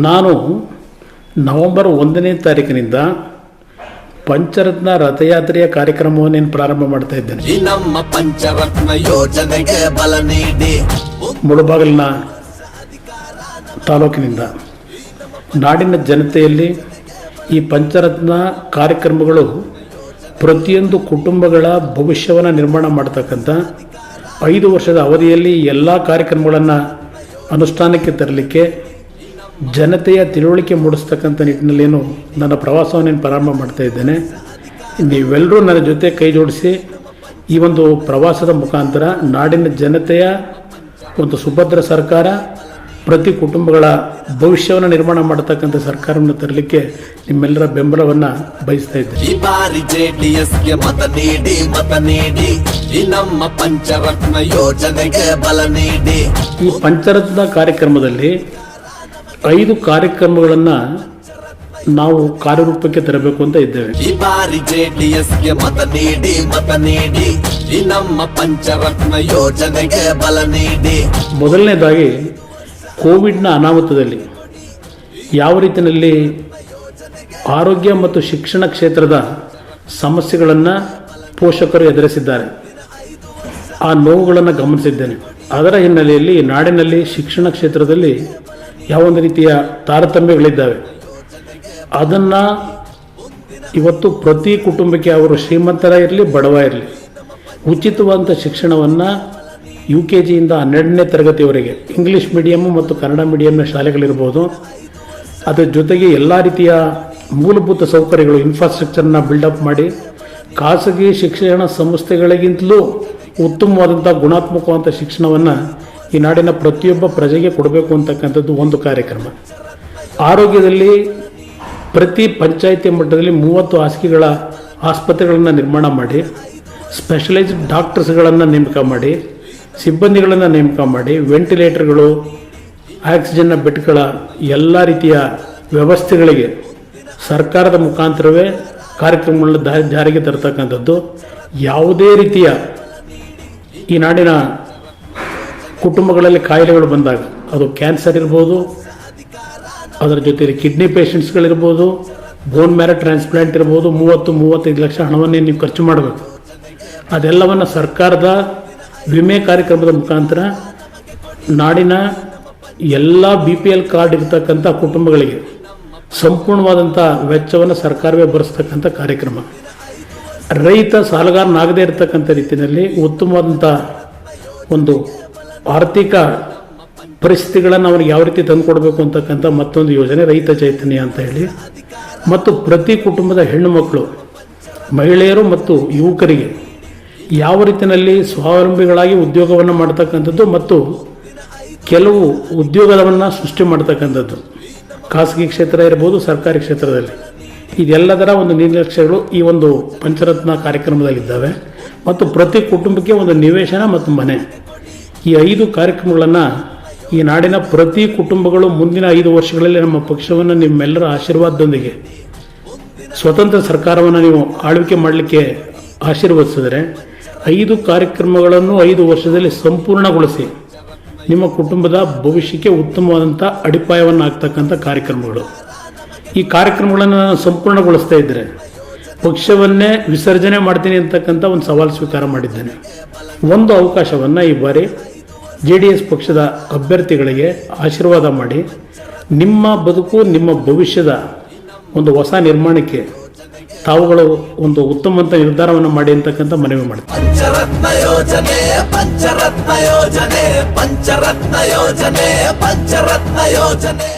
ನಾನು ನವೆಂಬರ್ 1ನೇ ತಾರೀಕಿನಿಂದ ಪಂಚರತ್ನ ರಥಯಾತ್ರೆಯ ಕಾರ್ಯಕ್ರಮವನ್ನು ಪ್ರಾರಂಭ ಮಾಡ್ತಾ ಇದ್ದೇನೆ. ನಮ್ಮ ಪಂಚರತ್ನ ಯೋಜನೆಗೆ ಬಲ ನೀಡಿ ಮುಳಬಾಗಿಲಿನ ತಾಲೂಕಿನಿಂದ ನಾಡಿನ ಜನತೆಯಲ್ಲಿ ಈ ಪಂಚರತ್ನ ಕಾರ್ಯಕ್ರಮಗಳು ಪ್ರತಿಯೊಂದು ಕುಟುಂಬಗಳ ಭವಿಷ್ಯವನ್ನು ನಿರ್ಮಾಣ ಮಾಡ್ತಕ್ಕಂಥ 5 ವರ್ಷದ ಅವಧಿಯಲ್ಲಿ ಎಲ್ಲ ಕಾರ್ಯಕ್ರಮಗಳನ್ನು ಅನುಷ್ಠಾನಕ್ಕೆ ತರಲಿಕ್ಕೆ ಜನತೆಯ ತಿಳುವಳಿಕೆ ಮೂಡಿಸ್ತಕ್ಕಂಥ ನಿಟ್ಟಿನಲ್ಲೇನು ನನ್ನ ಪ್ರವಾಸವನ್ನು ಪ್ರಾರಂಭ ಮಾಡ್ತಾ ಇದ್ದೇನೆ. ನೀವೆಲ್ಲರೂ ನನ್ನ ಜೊತೆ ಕೈ ಜೋಡಿಸಿ ಈ ಒಂದು ಪ್ರವಾಸದ ಮುಖಾಂತರ ನಾಡಿನ ಜನತೆಯ ಒಂದು ಸುಭದ್ರ ಸರ್ಕಾರ, ಪ್ರತಿ ಕುಟುಂಬಗಳ ಭವಿಷ್ಯವನ್ನು ನಿರ್ಮಾಣ ಮಾಡತಕ್ಕಂಥ ಸರ್ಕಾರವನ್ನು ತರಲಿಕ್ಕೆ ನಿಮ್ಮೆಲ್ಲರ ಬೆಂಬಲವನ್ನು ಬಯಸ್ತಾ ಇದ್ದೇನೆ. ಈ ಬಾರಿ ಜೆಡಿಎಸ್ಗೆ ಮತ ನೀಡಿ ಈ ನಮ್ಮ ಪಂಚರತ್ನ ಯೋಜನೆಗೆ ಬಲ ನೀಡಿ. ಈ ಪಂಚರತ್ನ ಕಾರ್ಯಕ್ರಮದಲ್ಲಿ 5 ಕಾರ್ಯಕ್ರಮಗಳನ್ನು ನಾವು ಕಾರ್ಯರೂಪಕ್ಕೆ ತರಬೇಕು ಅಂತ ಇದ್ದೇವೆ. ಈ ಬಾರಿ ಜೆಡಿಎಸ್ಗೆ ಮತ ನೀಡಿ ಈ ನಮ್ಮ ಪಂಚರತ್ನ ಯೋಜನೆಗೆ ಬಲ ನೀಡಿ. ಮೊದಲನೇದಾಗಿ ಕೋವಿಡ್ನ ಅನಾಹುತದಲ್ಲಿ ಯಾವ ರೀತಿಯಲ್ಲಿ ಆರೋಗ್ಯ ಮತ್ತು ಶಿಕ್ಷಣ ಕ್ಷೇತ್ರದ ಸಮಸ್ಯೆಗಳನ್ನು ಪೋಷಕರು ಎದುರಿಸಿದ್ದಾರೆ, ಆ ನೋವುಗಳನ್ನು ಗಮನಿಸಿದ್ದೇನೆ. ಅದರ ಹಿನ್ನೆಲೆಯಲ್ಲಿ ನಾಡಿನಲ್ಲಿ ಶಿಕ್ಷಣ ಕ್ಷೇತ್ರದಲ್ಲಿ ಯಾವೊಂದು ರೀತಿಯ ತಾರತಮ್ಯಗಳಿದ್ದಾವೆ, ಅದನ್ನು ಇವತ್ತು ಪ್ರತಿ ಕುಟುಂಬಕ್ಕೆ, ಅವರು ಶ್ರೀಮಂತರ ಇರಲಿ ಬಡವ ಇರಲಿ, ಉಚಿತವಾದಂಥ ಶಿಕ್ಷಣವನ್ನು UKG ಇಂದ 12ನೇ ತರಗತಿಯವರೆಗೆ ಇಂಗ್ಲೀಷ್ ಮೀಡಿಯಮ್ಮು ಮತ್ತು ಕನ್ನಡ ಮೀಡಿಯಂನ ಶಾಲೆಗಳಿರ್ಬೋದು, ಅದರ ಜೊತೆಗೆ ಎಲ್ಲ ರೀತಿಯ ಮೂಲಭೂತ ಸೌಕರ್ಯಗಳು, ಇನ್ಫ್ರಾಸ್ಟ್ರಕ್ಚರ್ನ ಬಿಲ್ಡಪ್ ಮಾಡಿ ಖಾಸಗಿ ಶಿಕ್ಷಣ ಸಂಸ್ಥೆಗಳಿಗಿಂತಲೂ ಉತ್ತಮವಾದಂಥ ಗುಣಾತ್ಮಕವಾದಂಥ ಶಿಕ್ಷಣವನ್ನು ಈ ನಾಡಿನ ಪ್ರತಿಯೊಬ್ಬ ಪ್ರಜೆಗೆ ಕೊಡಬೇಕು ಅಂತಕ್ಕಂಥದ್ದು ಒಂದು ಕಾರ್ಯಕ್ರಮ. ಆರೋಗ್ಯದಲ್ಲಿ ಪ್ರತಿ ಪಂಚಾಯಿತಿ ಮಟ್ಟದಲ್ಲಿ 30 ಹಾಸಿಗೆಗಳ ಆಸ್ಪತ್ರೆಗಳನ್ನು ನಿರ್ಮಾಣ ಮಾಡಿ, ಸ್ಪೆಷಲೈಸ್ಡ್ ಡಾಕ್ಟರ್ಸ್ಗಳನ್ನು ನೇಮಕ ಮಾಡಿ, ಸಿಬ್ಬಂದಿಗಳನ್ನು ನೇಮಕ ಮಾಡಿ, ವೆಂಟಿಲೇಟರ್ಗಳು, ಆಕ್ಸಿಜನ್ನ ಬೆಡ್ಗಳ ಎಲ್ಲ ರೀತಿಯ ವ್ಯವಸ್ಥೆಗಳಿಗೆ ಸರ್ಕಾರದ ಮುಖಾಂತರವೇ ಕಾರ್ಯಕ್ರಮಗಳನ್ನು ಜಾರಿಗೆ ತರತಕ್ಕಂಥದ್ದು. ಯಾವುದೇ ರೀತಿಯ ಈ ನಾಡಿನ ಕುಟುಂಬಗಳಲ್ಲಿ ಕಾಯಿಲೆಗಳು ಬಂದಾಗ, ಅದು ಕ್ಯಾನ್ಸರ್ ಇರ್ಬೋದು, ಅದರ ಜೊತೆಗೆ ಕಿಡ್ನಿ ಪೇಷಂಟ್ಸ್ಗಳಿರ್ಬೋದು, ಬೋನ್ ಮ್ಯಾರೋ ಟ್ರಾನ್ಸ್ಪ್ಲಾಂಟ್ ಇರ್ಬೋದು, 30-35 ಲಕ್ಷ ಹಣವನ್ನೇ ನೀವು ಖರ್ಚು ಮಾಡಬೇಕು. ಅದೆಲ್ಲವನ್ನು ಸರ್ಕಾರದ ವಿಮೆ ಕಾರ್ಯಕ್ರಮದ ಮುಖಾಂತರ ನಾಡಿನ ಎಲ್ಲ BPL ಕಾರ್ಡ್ ಇರ್ತಕ್ಕಂಥ ಕುಟುಂಬಗಳಿಗೆ ಸಂಪೂರ್ಣವಾದಂಥ ವೆಚ್ಚವನ್ನು ಸರ್ಕಾರವೇ ಭರಿಸ್ತಕ್ಕಂಥ ಕಾರ್ಯಕ್ರಮ. ರೈತ ಸಾಲಗಾರನಾಗದೇ ಇರತಕ್ಕಂಥ ರೀತಿಯಲ್ಲಿ ಉತ್ತಮವಾದಂಥ ಒಂದು ಆರ್ಥಿಕ ಪರಿಸ್ಥಿತಿಗಳನ್ನು ಅವರಿಗೆ ಯಾವ ರೀತಿ ತಂದುಕೊಡ್ಬೇಕು ಅಂತಕ್ಕಂಥ ಮತ್ತೊಂದು ಯೋಜನೆ ರೈತ ಚೈತನ್ಯ ಅಂತ ಹೇಳಿ, ಮತ್ತು ಪ್ರತಿ ಕುಟುಂಬದ ಹೆಣ್ಣು ಮಕ್ಕಳು, ಮಹಿಳೆಯರು ಮತ್ತು ಯುವಕರಿಗೆ ಯಾವ ರೀತಿಯಲ್ಲಿ ಸ್ವಾವಲಂಬಿಗಳಾಗಿ ಉದ್ಯೋಗವನ್ನು ಮಾಡ್ತಕ್ಕಂಥದ್ದು ಮತ್ತು ಕೆಲವು ಉದ್ಯೋಗವನ್ನು ಸೃಷ್ಟಿ ಮಾಡ್ತಕ್ಕಂಥದ್ದು, ಖಾಸಗಿ ಕ್ಷೇತ್ರ ಇರ್ಬೋದು, ಸರ್ಕಾರಿ ಕ್ಷೇತ್ರದಲ್ಲಿ, ಇದೆಲ್ಲದರ ಒಂದು ನಿರ್ಲಕ್ಷ್ಯಗಳು ಈ ಒಂದು ಪಂಚರತ್ನ ಕಾರ್ಯಕ್ರಮದಲ್ಲಿದ್ದಾವೆ. ಮತ್ತು ಪ್ರತಿ ಕುಟುಂಬಕ್ಕೆ ಒಂದು ನಿವೇಶನ ಮತ್ತು ಮನೆ, ಈ 5 ಕಾರ್ಯಕ್ರಮಗಳನ್ನು ಈ ನಾಡಿನ ಪ್ರತಿ ಕುಟುಂಬಗಳು ಮುಂದಿನ 5 ವರ್ಷಗಳಲ್ಲಿ ನಮ್ಮ ಪಕ್ಷವನ್ನು ನಿಮ್ಮೆಲ್ಲರ ಆಶೀರ್ವಾದದೊಂದಿಗೆ ಸ್ವತಂತ್ರ ಸರ್ಕಾರವನ್ನು ನೀವು ಆಳ್ವಿಕೆ ಮಾಡಲಿಕ್ಕೆ ಆಶೀರ್ವದಿಸಿದರೆ 5 ಕಾರ್ಯಕ್ರಮಗಳನ್ನು 5 ವರ್ಷದಲ್ಲಿ ಸಂಪೂರ್ಣಗೊಳಿಸಿ ನಿಮ್ಮ ಕುಟುಂಬದ ಭವಿಷ್ಯಕ್ಕೆ ಉತ್ತಮವಾದಂಥ ಅಡಿಪಾಯವನ್ನು ಆಗ್ತಕ್ಕಂಥ ಕಾರ್ಯಕ್ರಮಗಳು. ಈ ಕಾರ್ಯಕ್ರಮಗಳನ್ನು ನಾನು ಸಂಪೂರ್ಣಗೊಳಿಸ್ತಾ ಇದ್ದರೆ ಪಕ್ಷವನ್ನೇ ವಿಸರ್ಜನೆ ಮಾಡ್ತೀನಿ ಅಂತಕ್ಕಂಥ ಒಂದು ಸವಾಲು ಸ್ವೀಕಾರ ಮಾಡಿದ್ದೇನೆ. ಒಂದು ಅವಕಾಶವನ್ನು ಈ ಬಾರಿ JDS ಪಕ್ಷದ ಅಭ್ಯರ್ಥಿಗಳಿಗೆ ಆಶೀರ್ವಾದ ಮಾಡಿ ನಿಮ್ಮ ಬದುಕು, ನಿಮ್ಮ ಭವಿಷ್ಯದ ಒಂದು ಹೊಸ ನಿರ್ಮಾಣಕ್ಕೆ ತಾವುಗಳು ಒಂದು ಉತ್ತಮವಂತ ನಿರ್ಧಾರವನ್ನು ಮಾಡಿ ಅಂತಕ್ಕಂಥ ಮನವಿ ಮಾಡ್ತಾರೆ. ಪಂಚರತ್ನ ಯೋಜನೆ ಪಂಚರತ್ನ ಯೋಜನೆ ಪಂಚರತ್ನ ಯೋಜನೆ ಪಂಚರತ್ನ ಯೋಜನೆ.